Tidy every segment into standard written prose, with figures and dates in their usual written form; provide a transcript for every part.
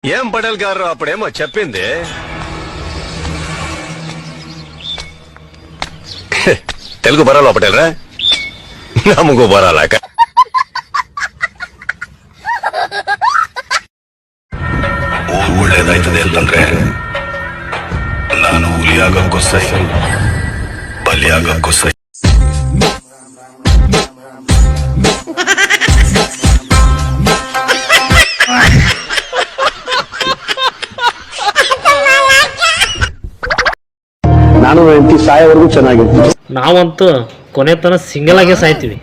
ఏం పటేల్ గారు అప్పుడేమో చెప్పింది తెలుగు బరాలో పటేల్రా ನಮಗೂ ಬರಲ್ಲ ಒಳ್ಳೇದಾಯ್ತದೆ ಅಂತಂದ್ರೆ ನಾನು ಹುಲಿಯಾಗಕ್ಕೂ ಸಹಿ ಬಲಿಯಾಗಕ್ಕೂ ಸಹಿ. ನಾನು ಹೆಂಡತಿ ಸಾಯೋವರೆಗೂ ಚೆನ್ನಾಗಿರ್ತೀವಿ. ನಾವಂತೂ ಕೊನೆ ತನಕ ಸಿಂಗಲ್ ಆಗೇ ಸಾಯ್ತೀವಿ.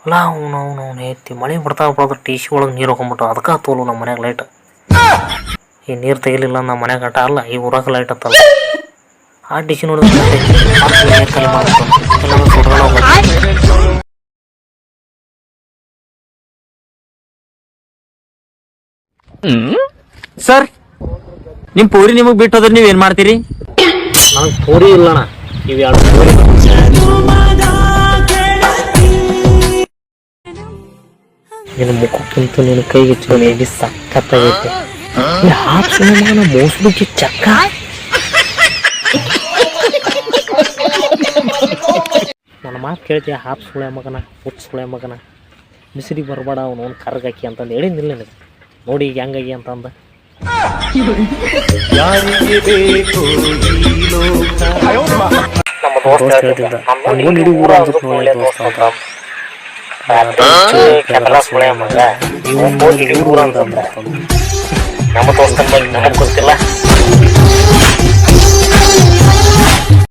ಅಲ್ಲ ಅವನು ಐತಿ ಮಳೆ ಬಿಡ್ತಾ ಟಿ ಸಿ ಒಳಗೆ ನೀರು ಹಾಕೊಂಡ್ಬಿಟ್ಟು ಅದಕ್ಕೆ ತೋಲು ನಮ್ಮ ಮನ್ಯಾಗ ಲೈಟ್. ಈ ನೀರು ತೆಗಿಲಿಲ್ಲ ನಮ್ಮ ಮನ್ಯಾಗ ಆಟ ಅಲ್ಲ ಈ ಊರಾಗ ಲೈಟ್ ಹತ್ತಲ್ಲ. ಆ ಟಿ ಸಿ ನೋಡಿದ್ರೆ ಖಾಲಿ ಮಾಡ್ತಾರೆ ಸರ್. ನಿಮ್ ಪೂರಿ ನಿಮಗ್ ಬಿಟ್ಟೋದ್ರೆ ನೀವ್ ಏನ್ ಮಾಡ್ತೀರಿ? ನನಗೆ ಪೂರಿ ಇಲ್ಲಣ್ಣ, ಇವ್ ಎರಡು ಪೂರಿ. ನಿನ್ನ ಮುಖಕ್ಕಿಂತ ನಿನ್ನ ಕೈಗೆ ಚೋಲಿ ಸಕ್ಕತ್ತಾಗೈತೆ. ಮೋಸ್ಬಿಟ್ಟು ಚಕ್ಕ ನನ್ನ ಮಾತು ಕೇಳ್ತೀಯ? ಹಾಪ್ ಸುಳೆ ಮಗನ, ಹುಚ್ಚ ಸುಳೆ ಮಗನ, ಬಿಸಿಲಿಗೆ ಬರಬೇಡ ಅವನು ಒಂದು ಕರ್ಗಾಕಿ ಅಂತಂದು ಹೇಳಿದ್ನಿಲ್ಲ ನಿನಗೆ. ನೋಡಿ ಈಗ ಹೆಂಗಾಗಿ ಅಂತಂದ. ನಮ್ಮ ದೋಸ್ತ ಹೇಳ್ತಿದ್ದ ನಮಗೂ ಇಡೀ ಊರ ದೋಸ್ತ ಅಂತ. ನಮ್ಮ ದೋಸ್ತನ ಬಗ್ಗೆ ನಮಗ್ ಗೊತ್ತಿಲ್ಲ.